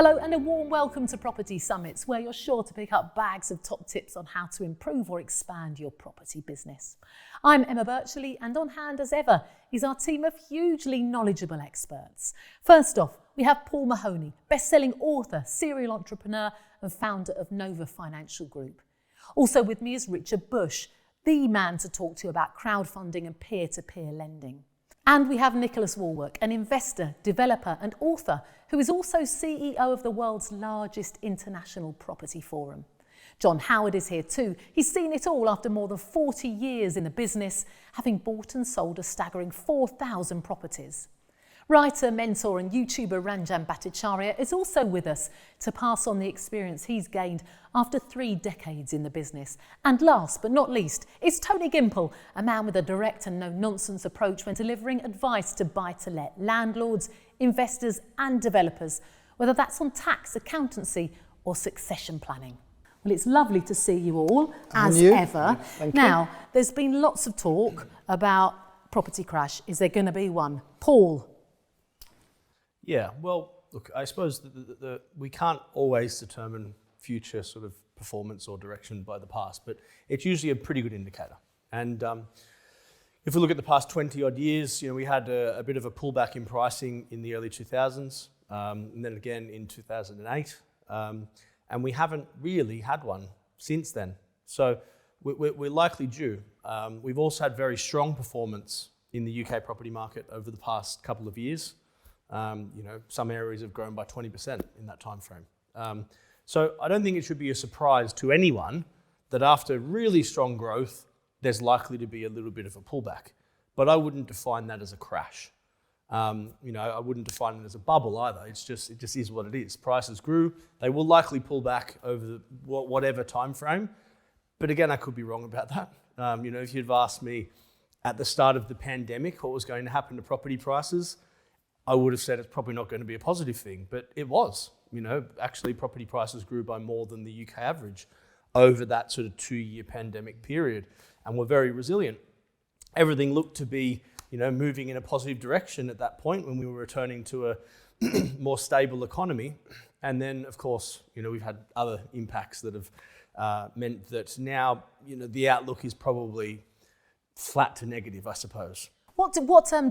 Hello and a warm welcome to Property Summits, where you're sure to pick up bags of top tips on how to improve or expand your property business. I'm Emma Birchley, and on hand as ever is our team of hugely knowledgeable experts. First off, we have Paul Mahoney, best-selling author, serial entrepreneur and founder of Nova Financial Group. Also with me is Richard Bush, the man to talk to about crowdfunding and peer-to-peer lending. And we have Nicholas Wallwork, an investor, developer and author who is also CEO of the world's largest international property forum. John Howard is here too. He's seen it all after more than 40 years in the business, having bought and sold a staggering 4,000 properties. Writer, mentor and YouTuber Ranjan Bhattacharya is also with us to pass on the experience he's gained after 3 decades in the business. And last but not least is Tony Gimple, a man with a direct and no-nonsense approach when delivering advice to buy-to-let landlords, investors and developers, whether that's on tax, accountancy or succession planning. Well, it's lovely to see you all, as ever. Thank now, you. There's been lots of talk about property crash. Is there going to be one? Paul? Yeah, well, look, I suppose we can't always determine future sort of performance or direction by the past, but it's usually a pretty good indicator. And if we look at the past 20 odd years, we had a bit of a pullback in pricing in the early 2000s, and then again in 2008, and we haven't really had one since then. So we're likely due. We've also had very strong performance in the UK property market over the past couple of years. Some areas have grown by 20% in that time frame. So I don't think it should be a surprise to anyone that after really strong growth, there's likely to be a little bit of a pullback. But I wouldn't define that as a crash. I wouldn't define it as a bubble either. It just is what it is. Prices grew. They will likely pull back over whatever time frame. But again, I could be wrong about that. If you'd have asked me at the start of the pandemic what was going to happen to property prices, I would have said it's probably not going to be a positive thing, but it was. Actually property prices grew by more than the UK average over that sort of 2-year pandemic period, and were very resilient. Everything looked to be, moving in a positive direction at that point when we were returning to a more stable economy. And then, of course, we've had other impacts that have meant that now, the outlook is probably flat to negative, I suppose. What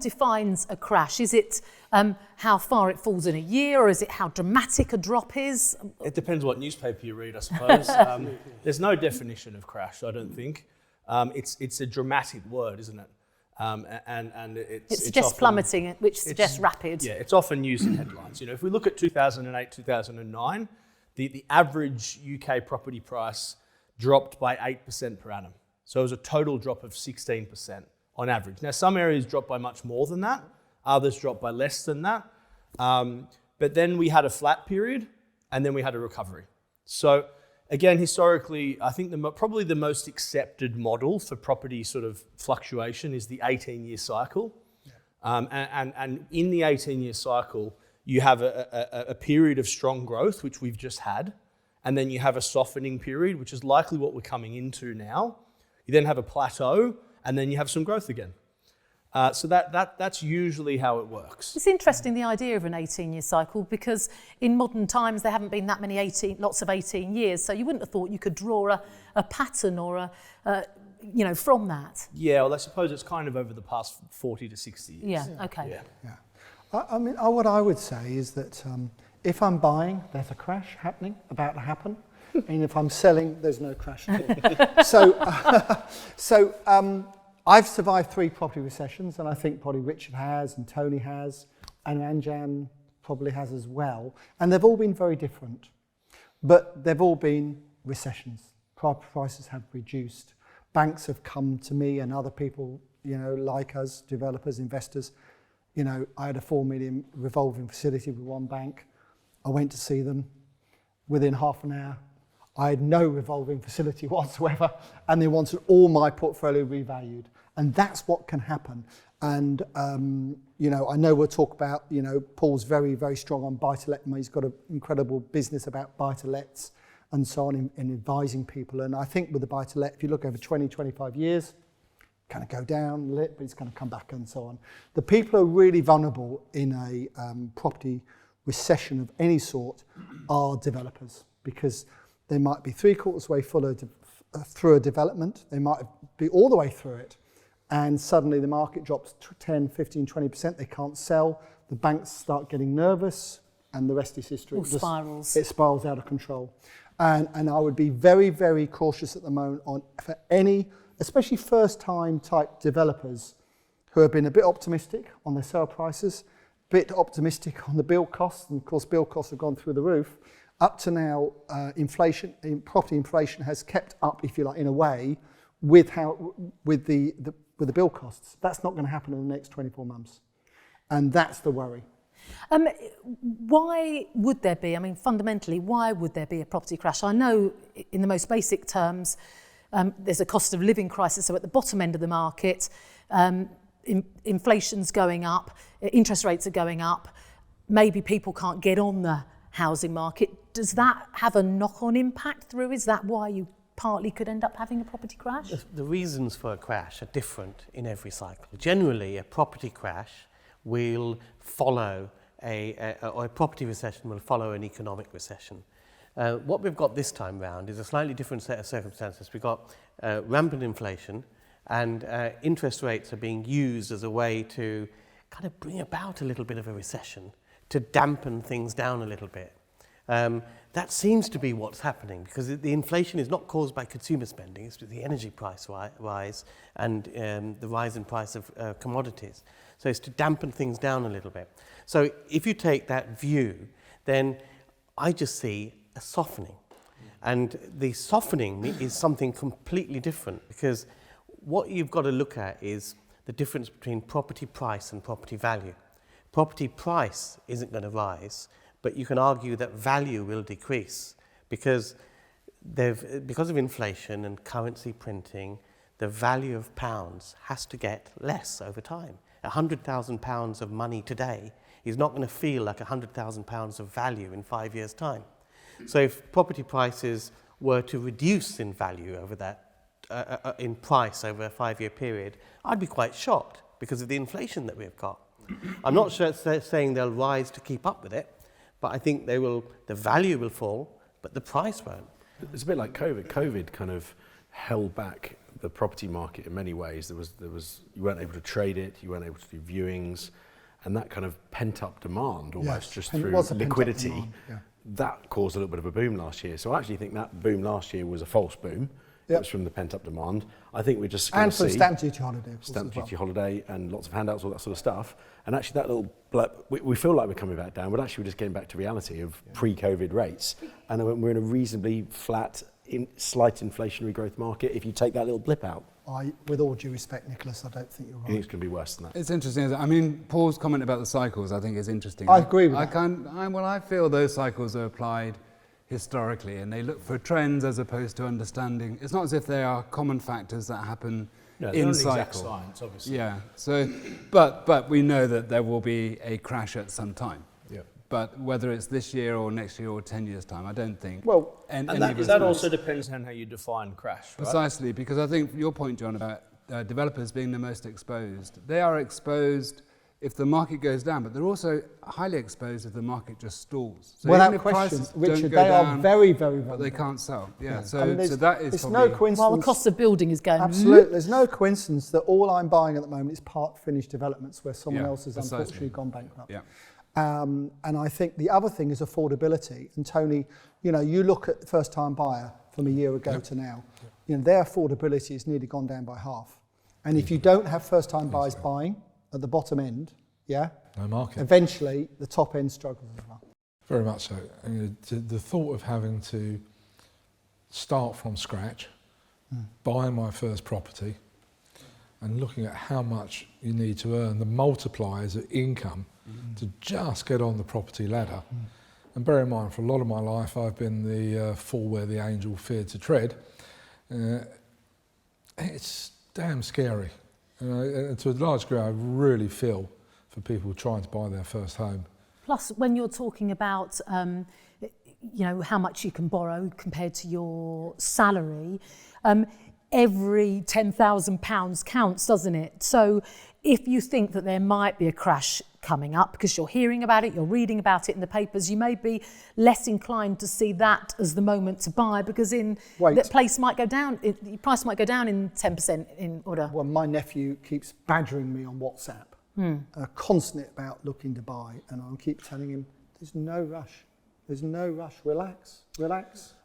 defines a crash? Is it how far it falls in a year, or is it how dramatic a drop is? It depends what newspaper you read, I suppose. There's no definition of crash, I don't think. It's a dramatic word, isn't it? And it suggests plummeting, which suggests rapid. Yeah, it's often used in headlines. If we look at 2008, 2009, the average UK property price dropped by 8% per annum. So it was a total drop of 16%. On average. Now, some areas dropped by much more than that. Others dropped by less than that. But then we had a flat period, and then we had a recovery. So again, historically, I think probably the most accepted model for property sort of fluctuation is the 18-year cycle. Yeah. And in the 18-year cycle, you have a period of strong growth, which we've just had, and then you have a softening period, which is likely what we're coming into now. You then have a plateau, and then you have some growth again. So that's usually how it works. It's interesting, the idea of an 18-year cycle, because in modern times there haven't been that many lots of 18 years, so you wouldn't have thought you could draw a pattern or from that. Yeah, well, I suppose it's kind of over the past 40 to 60 years. Yeah, okay. Yeah. What I would say is that if I'm buying, there's a crash about to happen. And if I'm selling, there's no crash at all. So I've survived 3 property recessions, and I think probably Richard has, and Tony has, and Ranjan probably has as well. And they've all been very different, but they've all been recessions. Property prices have reduced. Banks have come to me and other people, like us, developers, investors. I had a 4 million revolving facility with one bank. I went to see them. Within half an hour, I had no revolving facility whatsoever, and they wanted all my portfolio revalued. And that's what can happen. And, I know we'll talk about, Paul's very, very strong on buy-to-let. He's got an incredible business about buy-to-lets and so on in advising people. And I think with the buy-to-let, if you look over 20, 25 years, kind of go down a little, but it's going to come back and so on. The people who are really vulnerable in a property recession of any sort are developers, because they might be 3/4 way through a development, they might be all the way through it, and suddenly the market drops 10, 15, 20%, they can't sell, the banks start getting nervous, and the rest is history. All spirals. It spirals out of control. And I would be very, very cautious at the moment for any, especially first-time type developers who have been a bit optimistic on their sale prices, a bit optimistic on the build costs, and of course build costs have gone through the roof. Up to now, property inflation has kept up, if you like, in a way, with the build costs. That's not going to happen in the next 24 months, and that's the worry. Why would there be? I mean, fundamentally, why would there be a property crash? I know, in the most basic terms, there's a cost of living crisis. So at the bottom end of the market, inflation's going up, interest rates are going up. Maybe people can't get on the housing market. Does that have a knock-on impact through? Is that why you partly could end up having a property crash? The reasons for a crash are different in every cycle. Generally, a property crash will follow or a property recession will follow an economic recession. What we've got this time round is a slightly different set of circumstances. We've got rampant inflation, and interest rates are being used as a way to kind of bring about a little bit of a recession, to dampen things down a little bit. That seems to be what's happening, because the inflation is not caused by consumer spending, it's the energy price rise and the rise in price of commodities. So it's to dampen things down a little bit. So if you take that view, then I just see a softening. And the softening is something completely different, because what you've got to look at is the difference between property price and property value. Property price isn't going to rise, but you can argue that value will decrease, because of inflation and currency printing, the value of pounds has to get less over time. £100,000 of money today is not going to feel like £100,000 of value in 5 years' time. So if property prices were to reduce in value over that, in price over a 5-year period, I'd be quite shocked because of the inflation that we've got. I'm not sure saying they'll rise to keep up with it, but I think the value will fall, but the price won't. It's a bit like COVID. COVID kind of held back the property market in many ways. There was you weren't able to trade it, you weren't able to do viewings, and that kind of pent up demand almost just through liquidity. Demand, yeah. That caused a little bit of a boom last year. So I actually think that boom last year was a false boom. Yep. It was from the pent up demand. I think we're just going to see... And for stamp duty holiday. Stamp duty holiday and lots of handouts, all that sort of stuff. And actually that little blip, we feel like we're coming back down, but actually we're just getting back to reality of pre-COVID rates. And we're in a reasonably flat, slight inflationary growth market if you take that little blip out. With all due respect, Nicholas, I don't think you're right. I think it's going to be worse than that. It's interesting. I mean, Paul's comment about the cycles, I think, is interesting. I agree with that. I feel those cycles are applied historically, and they look for trends as opposed to understanding. It's not as if they are common factors that happen in cycle. Science, obviously. Yeah. So, but we know that there will be a crash at some time. Yeah. But whether it's this year or next year or 10 years' time, I don't think. Well, and that also depends on how you define crash, right? Precisely, because I think your point, John, about developers being the most exposed. They are exposed if the market goes down, but they're also highly exposed if the market just stalls. So without question, Richard, they are very, very vulnerable. But they can't sell. Yeah. So that is probably... no coincidence. While the cost of building is going... Absolutely. There's no coincidence that all I'm buying at the moment is part-finished developments where someone else has unfortunately gone bankrupt. Yeah. And I think the other thing is affordability. And Tony, you look at the first-time buyer from a year ago to now, their affordability has nearly gone down by half. And if you don't have first-time buyers buying at the bottom end, no market, eventually the top end struggles as well. Very much so. The thought of having to start from scratch, buy my first property, and looking at how much you need to earn, the multipliers of income to just get on the property ladder. And bear in mind, for a lot of my life, I've been the fool where the angel feared to tread. It's damn scary. And to a large degree, I really feel for people trying to buy their first home. Plus, when you're talking about, how much you can borrow compared to your salary, every £10,000 counts, doesn't it? So if you think that there might be a crash coming up because you're hearing about it, you're reading about it in the papers, you may be less inclined to see that as the moment to buy because the price might go down in 10% in order. Well, my nephew keeps badgering me on WhatsApp, constantly about looking to buy, and I'll keep telling him, there's no rush. There's no rush. Relax.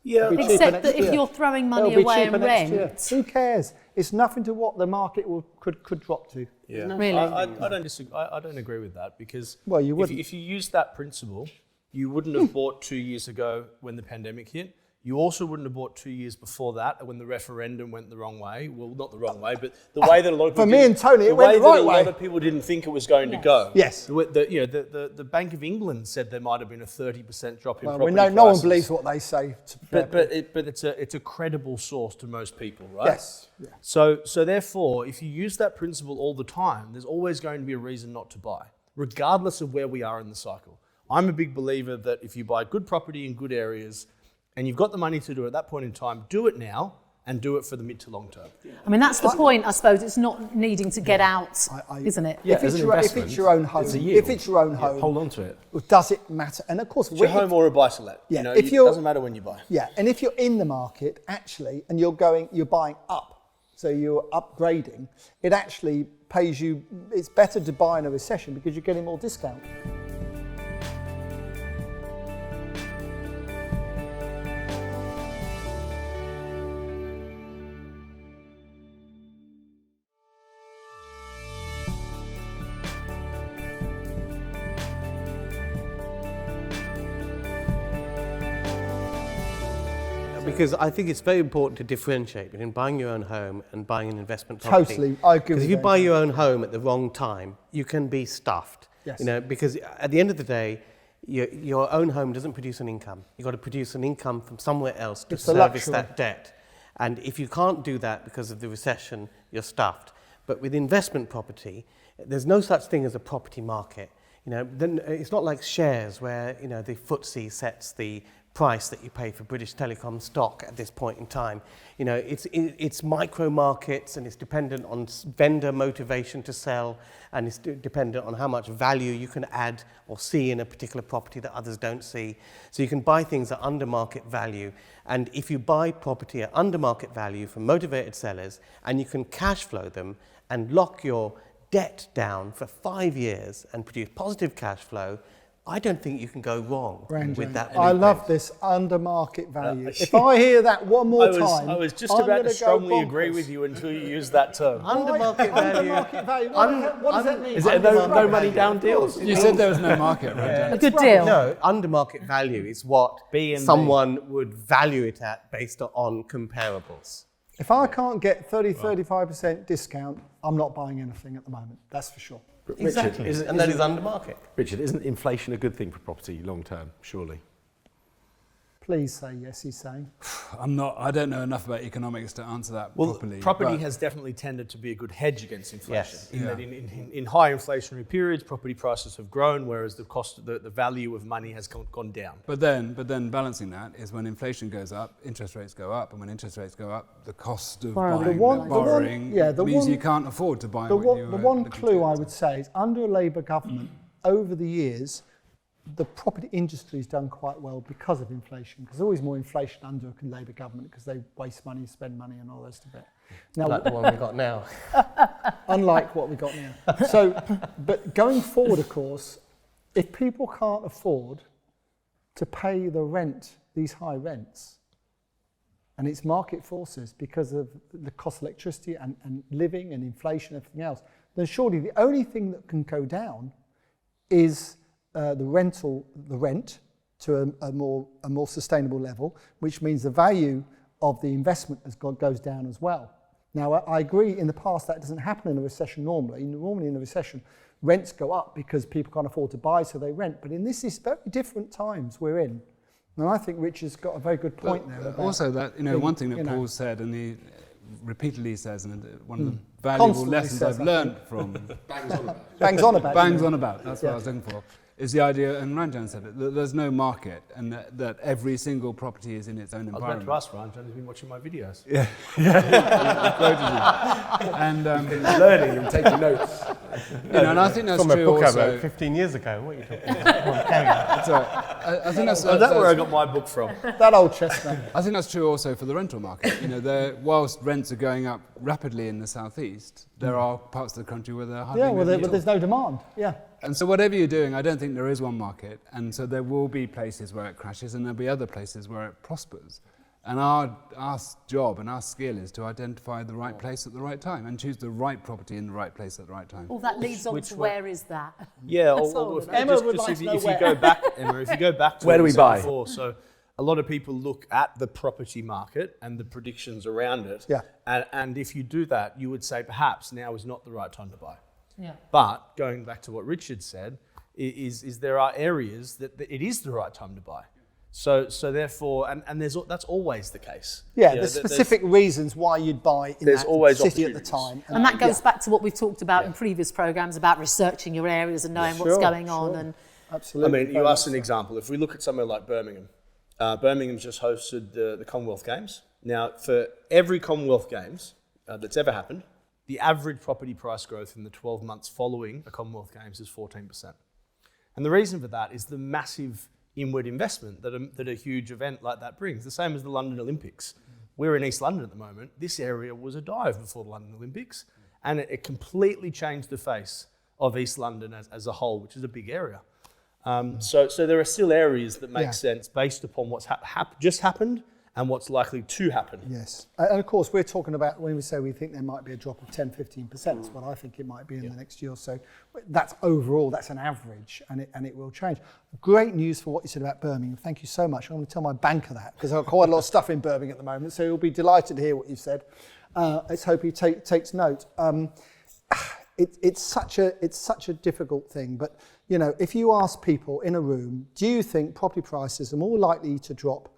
Yeah, except that if you're throwing money away and rent, who cares? It's nothing to what the market could drop to. Yeah, really. I don't disagree. I don't agree with that because you wouldn't. If you use that principle, you wouldn't have bought 2 years ago when the pandemic hit. You also wouldn't have bought 2 years before that when the referendum went the wrong way. Well, not the wrong way, but the way that a lot of people for me and Tony, it went the right way. A lot of people didn't think it was going to go. Yes. The Bank of England said there might have been a 30% drop in property prices. No one believes what they say. But it's a credible source to most people, right? Yes. Yeah. So therefore, if you use that principle all the time, there's always going to be a reason not to buy, regardless of where we are in the cycle. I'm a big believer that if you buy good property in good areas, and you've got the money to do it at that point in time, do it now and do it for the mid to long term. I mean, that's the point, I suppose. It's not needing to get out, isn't it? Yeah, if it's your own home, hold on to it. Does it matter? And of course, it's your home or a buy-to-let. Yeah, it doesn't matter when you buy. Yeah, and if you're in the market actually, and you're buying up, so you're upgrading, it actually pays you. It's better to buy in a recession because you're getting more discount. Because I think it's very important to differentiate between buying your own home and buying an investment property. Totally, I agree. Because if you buy your own home at the wrong time, you can be stuffed. Yes. Because at the end of the day, your own home doesn't produce an income. You've got to produce an income from somewhere else to service that debt. And if you can't do that because of the recession, you're stuffed. But with investment property, there's no such thing as a property market. Then it's not like shares where the FTSE sets the price that you pay for British Telecom stock at this point in time. It's micro markets, and it's dependent on vendor motivation to sell, and it's dependent on how much value you can add or see in a particular property that others don't see. So you can buy things at under market value, and if you buy property at under market value from motivated sellers, and you can cash flow them and lock your debt down for 5 years and produce positive cash flow, I don't think you can go wrong with that. I love this under market value. If I hear that one more time, I was just about to strongly agree with you until you used that term. Under market value. Under market value. What does that mean? Is it no money down deals? You said there was no market, right? A good deal. No, under market value is what someone would value it at based on comparables. If I can't get 35% discount, I'm not buying anything at the moment. That's for sure. Exactly, and that is under market. Richard, isn't inflation a good thing for property long term, surely? Please say yes, he's saying. I don't know enough about economics to answer that properly. Property has definitely tended to be a good hedge against inflation. Yes. That in high inflationary periods, property prices have grown, whereas the value of money has gone down. But then balancing that is when inflation goes up, interest rates go up, and when interest rates go up, the cost of borrowing means you can't afford to buy what you The one clue I would say is under a Labour government, over the years, the property industry has done quite well because of inflation, because there's always more inflation under a Labour government because they waste money, spend money and all the rest of it. Now, like the one we got now. Unlike what we got now. So, but going forward, of course, if people can't afford to pay the rent, these high rents, and it's market forces because of the cost of electricity and living and inflation and everything else, then surely the only thing that can go down is the rent to a more sustainable level, which means the value of the investment goes down as well. Now, I agree in the past that doesn't happen in a recession normally. Normally in a recession, rents go up because people can't afford to buy, so they rent. But in this is very different times we're in. And I think Richard's got a very good point there. About also that, one thing that Paul said, and he repeatedly says, and one of the valuable lessons I've learned from... Bangs on about. Bangs on about, that's what I was looking for. is the idea, and Ranjan said it, that there's no market and that every single property is in its own I was environment. about to ask Ranjan, he's been watching my videos. Yeah. And Learning and taking notes. and I think that's From a true book I also. wrote 15 years ago. What are you talking about? Carry on. That's all right. I think that's Is that where I got my book from? That old chestnut. I think that's true also for the rental market. Whilst rents are going up rapidly in the southeast, there are parts of the country where they're hardly Yeah, well, moving but at there's all. no demand. Yeah. And so whatever you're doing, I don't think there is one market, and so there will be places where it crashes, and there'll be other places where it prospers. And our job and our skill is to identify the right place at the right time and choose the right property in the right place at the right time. Well, that leads on to where is that? Yeah, That's or all if, I Emma just, would just like if, to you, know if you where. go back, Emma, if you go back to Where what do we said buy? before, so a lot of people look at the property market and the predictions around it. Yeah. And if you do that, you would say perhaps now is not the right time to buy. Yeah. But going back to what Richard said, is there are areas that it is the right time to buy. So therefore, and that's always the case. Yeah, You know, there's specific reasons why you'd buy in There's that always city at the opportunities. time. And that goes back to what we've talked about in previous programmes about researching your areas and knowing what's Sure, going on. sure. And I Absolutely. mean, you asked an example. If we look at somewhere like Birmingham, Birmingham's just hosted the Commonwealth Games. Now, for every Commonwealth Games that's ever happened, the average property price growth in the 12 months following the Commonwealth Games is 14%. And the reason for that is the massive inward investment that a huge event like that brings. The same as the London Olympics. We're in East London at the moment. This area was a dive before the London Olympics, and it completely changed the face of East London as a whole, which is a big area. So there are still areas that make sense based upon what's just happened and what's likely to happen. Yes. And of course, we're talking about when we say we think there might be a drop of 10, 15%, that's what I think it might be in the next year or so. That's overall, that's an average, and it will change. Great news for what you said about Birmingham. Thank you so much. I'm going to tell my banker that, because I've got quite a lot of stuff in Birmingham at the moment, so he'll be delighted to hear what you said. Let's hope he takes note. It's such a difficult thing, but if you ask people in a room, do you think property prices are more likely to drop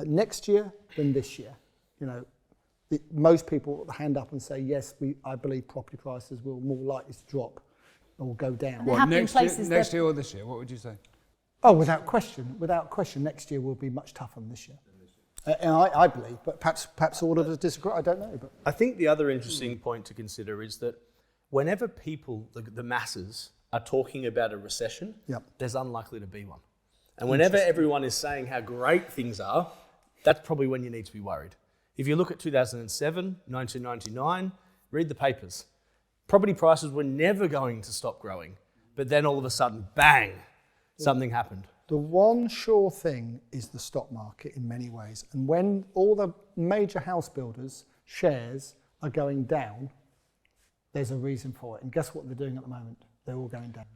next year than this year? Most people hand up and say yes. I believe property prices will more likely to drop or go down. There have been places next year or this year? What would you say? Oh, without question, next year will be much tougher than this year. And I believe, but perhaps all of us disagree. I don't know. But I think the other interesting point to consider is that whenever people, the masses, are talking about a recession, there's unlikely to be one. And whenever everyone is saying how great things are, that's probably when you need to be worried. If you look at 2007, 1999, read the papers. Property prices were never going to stop growing, but then all of a sudden, bang, something happened. the one sure thing is the stock market in many ways. And when all the major house builders' shares are going down, there's a reason for it. And guess what they're doing at the moment? They're all going down.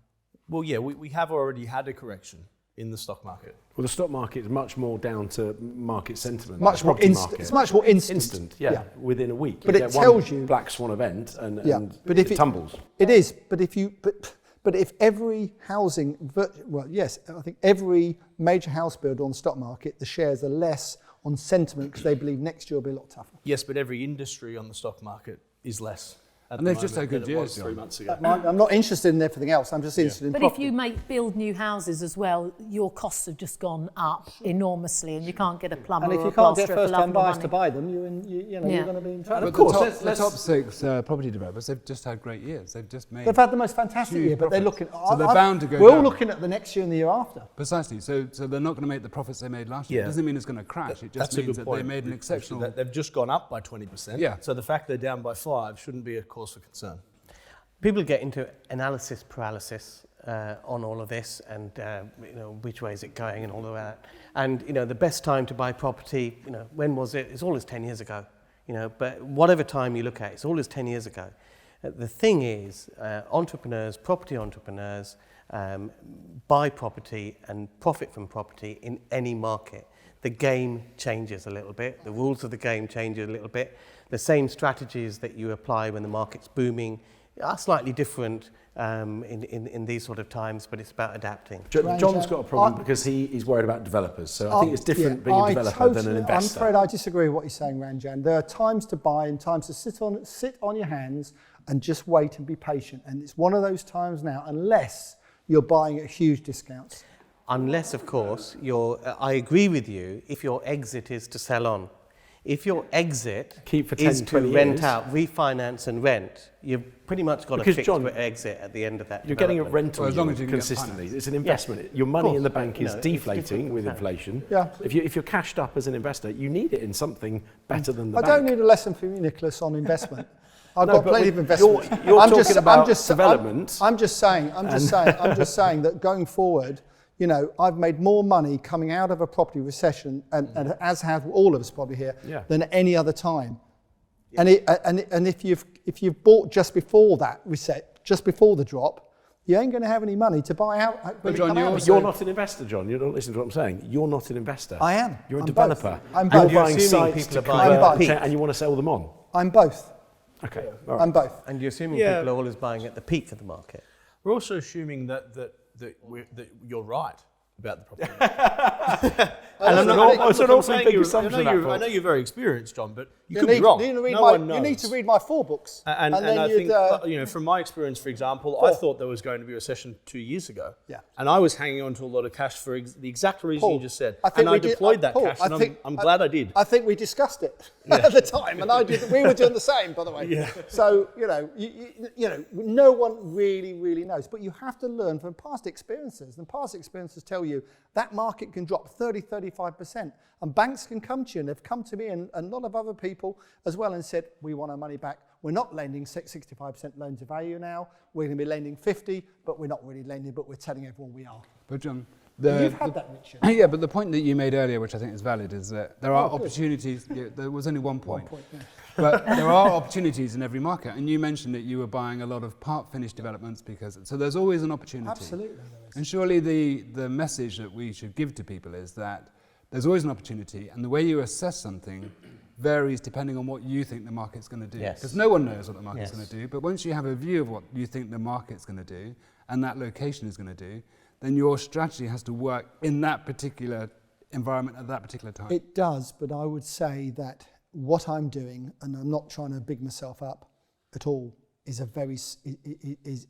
Well, yeah, we have already had a correction in the stock market. Well, the stock market is much more down to market sentiment. Much the more property instant. market. It's much more instant. Instant, yeah, within a week. But You it get tells one you- black swan event and But if it tumbles. It is, but if every housing, well, yes, I think every major house builder on the stock market, the shares are less on sentiment because they believe next year will be a lot tougher. Yes, but every industry on the stock market is less. And they've just had good years, John. 3 months ago. I'm not interested in everything else. I'm just interested in But property. if you build new houses as well, your costs have just gone up enormously, and you can't get a plumber And if or you a can't get plasterer for love first-time nor buyers to money. buy them, you're going to be in trouble. But course, the top 6 property developers, they've just had great years. They've just made... They've had the most fantastic huge year, but they're profits. looking... So they're bound to go We're all down. looking at the next year and the year after. Precisely. So they're not going to make the profits they made last year. Yeah. It doesn't mean it's going to crash. It just That's a means good that point. they made an exceptional... That they've just gone up by 20%. Yeah. So the fact they're down by 5 shouldn't be a cause for concern. People get into analysis paralysis on all of this, and which way is it going and all of that. And the best time to buy property, when was it? It's always 10 years ago. But whatever time you look at, it's always 10 years ago. The thing is, entrepreneurs, property entrepreneurs, buy property and profit from property in any market. The game changes a little bit. The rules of the game change a little bit. The same strategies that you apply when the market's booming are slightly different in these sort of times, but it's about adapting. John's got a problem because he's worried about developers. So I think it's different being a developer than an investor. I'm afraid I disagree with what you're saying, Ranjan. There are times to buy and times to sit on your hands and just wait and be patient. And it's one of those times now, unless you're buying at huge discounts. Unless, of course, I agree with you, if your exit is to sell on. If your exit Keep for 10, is to 20 rent years. out, refinance and rent, you've pretty much got a Because, fixed John, exit at the end of that You're getting a development. rental Well, as long yield as you can get consistently. finance. It's an investment. Your money course, in the but, bank you is know, it's deflating different with with inflation. Yeah. If you're cashed up as an investor, you need it in something better than the I bank. don't need a lesson from you, Nicholas, on investment. I've No, got but plenty with- of investments. you're I'm talking about development. I'm just saying that going forward, you know, I've made more money coming out of a property recession, and as have all of us probably here, than any other time. And if you've bought just before that just before the drop, you ain't going to have any money to buy out. But John, You're not an investor, John. You don't listen to what I'm saying. You're not an investor. I am. You're a I'm developer. both. I'm You're both. You're buying assuming sites people to are buying at convert, peak. and you want to sell them on. I'm both. Okay, all right. I'm both. And you're assuming Yeah. people are always buying at the peak of the market. We're also assuming that you're right about the property. And I'm not- I said I'm also saying big you're- assumption I know at you're- that I know you're very experienced, John, but you You could need, be wrong. you need to read No my, one knows. you need to read my 4 books. And then I you'd, think, you know, from my experience, for example, I thought there was going to be a recession 2 years ago. Yeah. And I was hanging on to a lot of cash for the exact reason Paul, you just said. I think And I we did- deployed that Paul, cash, I and think- I'm glad I did. I think we discussed it at the time, and we were doing the same, by the way. Yeah. So, you know, no one really knows. But you have to learn from past experiences. And past experiences tell you that market can drop 35%. And banks can come to you, and they've come to me and a lot of other people as well and said, we want our money back. We're not lending 65% loan to value now. We're going to be lending 50, but we're not really lending, but we're telling everyone we are. But John, You've had that, Richard. yeah, but the point that you made earlier, which I think is valid, is that there are good. opportunities. Yeah, there was only one point. Yeah. But there are opportunities in every market. And you mentioned that you were buying a lot of part-finished developments so there's always an opportunity. Absolutely, there is. And surely the message that we should give to people is that there's always an opportunity, and the way you assess something varies depending on what you think the market's going to do. Yes. Because no one knows what the market's Yes. going to do, but once you have a view of what you think the market's going to do and that location is going to do, then your strategy has to work in that particular environment at that particular time. It does, but I would say that what I'm doing, and I'm not trying to big myself up at all, is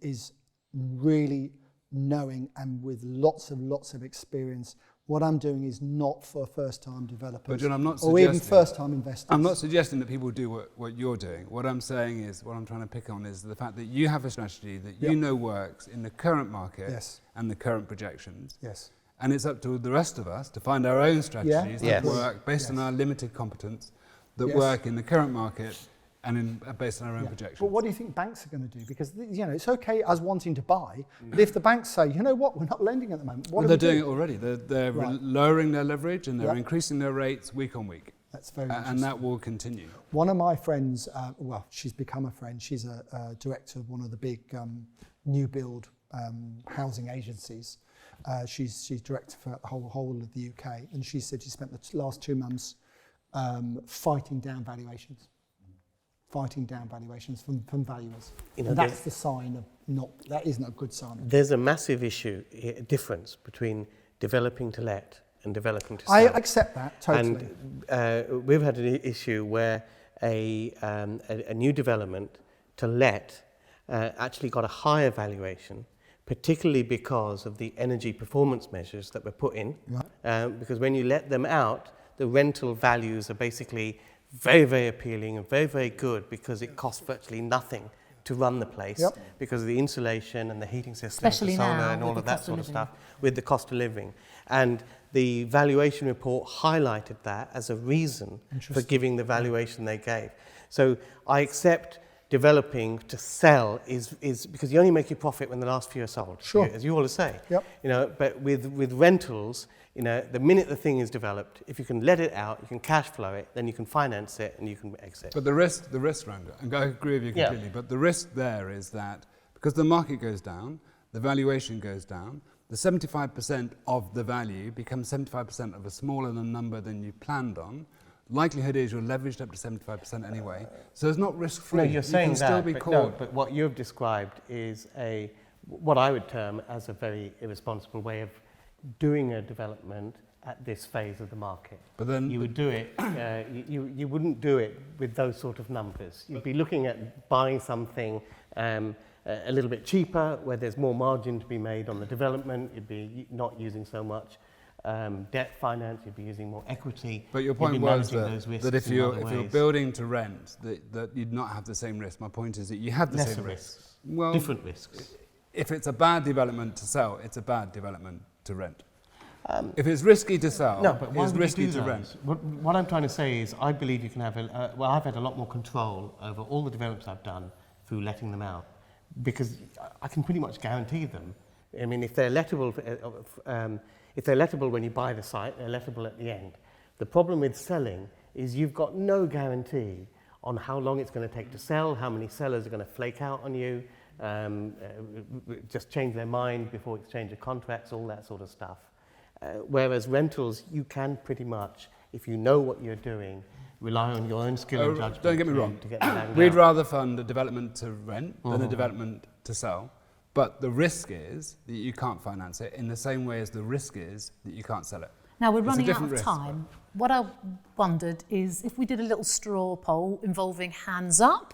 is really knowing and with lots of experience. What I'm doing is not for first-time developers But John, I'm not or even suggesting- first-time investors. I'm not suggesting that people do what you're doing. What I'm saying is, what I'm trying to pick on is the fact that you have a strategy that you Yep. know works in the current market Yes. and the current projections. Yes. And it's up to the rest of us to find our own strategies that Yes. work based on Yes. our limited competence, that Yes. work in the current market and based on our own Yeah. projections. But what do you think banks are going to do? Because you know it's okay us wanting to buy, but if the banks say, you know what, we're not lending at the moment, what Well, do they're we doing do? it already. They're Right. lowering their leverage and they're Yep. increasing their rates week on week. That's very And interesting. that will continue. One of my friends, well, she's become a friend. She's a director of one of the big new build housing agencies. She's director for the whole of the UK, and she said she spent the last 2 months fighting down valuations from valuers. You know, And that's there's- the sign of that isn't a good sign. There's a massive difference between developing to let and developing to sell. I accept that totally. And we've had an issue where a new development to let actually got a higher valuation, particularly because of the energy performance measures that were put in. Right. Because when you let them out, the rental values are basically very, very appealing and very, very good because it costs virtually nothing to run the place Yep. because of the insulation and the heating system, Especially the solar now and all with of the that cost sort of of living. stuff with the cost of living. And the valuation report highlighted that as a reason for Interesting. giving the valuation they gave. So I accept developing to sell is because you only make your profit when the last few are sold, Sure. as you always say. Yep. You know, but with rentals, you know, the minute the thing is developed, if you can let it out, you can cash flow it, then you can finance it and you can exit. But the risk, Ranjan, and I agree with you Yeah. completely, but the risk there is that because the market goes down, the valuation goes down, the 75% of the value becomes 75% of a smaller number than you planned on. Likelihood is you're leveraged up to 75% anyway, so it's not risk-free. No, you're saying you can that, still be but, caught. no, but what you've described is what I would term as a very irresponsible way of doing a development at this phase of the market. But then You would do it, you wouldn't do it with those sort of numbers. You'd be looking at buying something a little bit cheaper, where there's more margin to be made on the development. You'd be not using so much debt finance, you'd be using more equity. But your point was that if you're building to rent, that you'd not have the same risk. My point is that you have the Lesser same risks. Well, Different risks. if it's a bad development to sell, it's a bad development to rent. If it's risky to sell, No, but why it's would risky you do to those? rent. What I'm trying to say is I believe you can have, I've had a lot more control over all the developments I've done through letting them out, because I can pretty much guarantee them. I mean, if they're lettable when you buy the site, they're lettable at the end. The problem with selling is you've got no guarantee on how long it's going to take to sell, how many sellers are going to flake out on you, just change their mind before exchange of contracts, all that sort of stuff. Whereas rentals, you can pretty much, if you know what you're doing, rely on your own skill and judgment. Don't get me wrong. To get the land We'd out. rather fund a development to rent than a development to sell. But the risk is that you can't finance it in the same way as the risk is that you can't sell it. Now we're It's a running out different of risk, time. What I wondered is if we did a little straw poll involving hands up,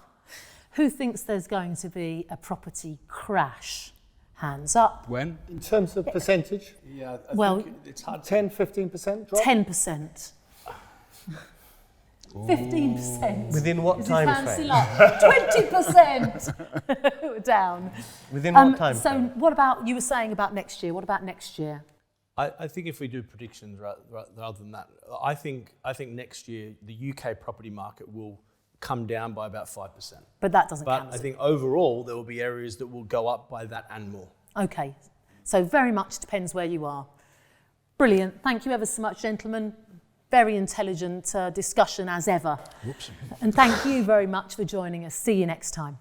who thinks there's going to be a property crash? Hands up. When? In terms of percentage, Yeah, Well, it's hard. 10, 15% drop? 10%. 15%. Within what Is his time hand frame? still up? 20%. We're down. Within what time So frame? what about, you were saying about next year, what about next year? I think if we do predictions rather than that, I think next year the UK property market will come down by about 5%. But that doesn't But count. I think overall there will be areas that will go up by that and more. Okay, so very much depends where you are. Brilliant. Thank you ever so much, gentlemen. Very intelligent discussion as ever. Whoops. And thank you very much for joining us. See you next time.